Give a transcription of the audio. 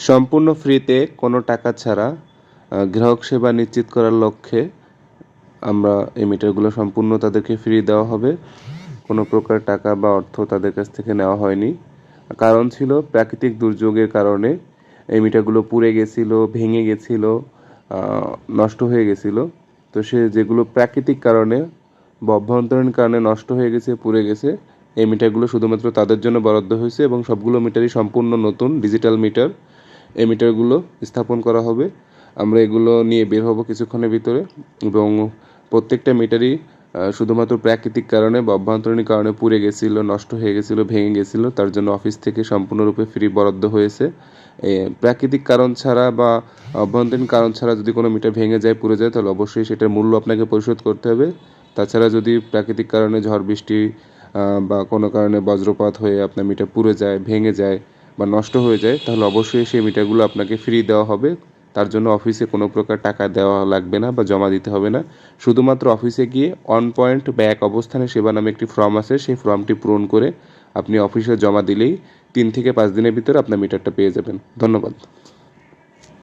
সম্পূর্ণ ফ্রিতে কোনো টাকা ছাড়া গ্রাহক সেবা নিশ্চিত করার লক্ষ্যে আমরা এই মিটারগুলো সম্পূর্ণ তাদেরকে ফ্রি দেওয়া হবে। কোনো প্রকার টাকা বা অর্থ তাদের কাছ থেকে নেওয়া হয়নি। কারণ ছিল প্রাকৃতিক দুর্যোগের কারণে এই মিটারগুলো পুড়ে গেছিল, ভেঙে গেছিল, নষ্ট হয়ে গেছিল। তো যেগুলো প্রাকৃতিক কারণে বা অভ্যন্তরীণ কারণে নষ্ট হয়ে গেছে, পুড়ে গেছে, এই মিটারগুলো শুধুমাত্র তাদের জন্য বরাদ্দ হয়েছে এবং সবগুলো মিটারই সম্পূর্ণ নতুন ডিজিটাল মিটার। এই মিটারগুলো স্থাপন করা হবে। আমরা এগুলো নিয়ে বের হব কিছুক্ষণের ভিতরে এবং প্রত্যেকটা মিটারই শুধুমাত্র প্রাকৃতিক কারণে বা অভ্যন্তরীণ কারণে পুড়ে গেছিল, নষ্ট হয়ে গেছিল, ভেঙে গেছিল, তার জন্য অফিস থেকে সম্পূর্ণরূপে ফ্রি বরাদ্দ হয়েছে। প্রাকৃতিক কারণ ছাড়া বা অভ্যন্তরীণ কারণ ছাড়া যদি কোনো মিটার ভেঙে যায়, পুড়ে যায়, তাহলে অবশ্যই সেটার মূল্য আপনাকে পরিশোধ করতে হবে। তাছাড়া যদি প্রাকৃতিক কারণে ঝড় বৃষ্টি বা কোনো কারণে বজ্রপাত হয়ে আপনার মিটার পুড়ে যায়, ভেঙে যায় বা নষ্ট হয়ে যায়, তাহলে অবশ্যই সেই মিটারগুলো আপনাকে ফ্রি দেওয়া হবে। তার জন্য অফিসে কোনো প্রকার টাকা দেওয়া লাগবে না বা জমা দিতে হবে না। শুধুমাত্র অফিসে গিয়ে অন পয়েন্ট বা এক অবস্থানে সেবা নামে একটি ফর্ম আছে, সেই ফর্মটি পূরণ করে আপনি অফিসে জমা দিলেই 3 থেকে 5 দিনের ভিতরে আপনার মিটারটা পেয়ে যাবেন। ধন্যবাদ।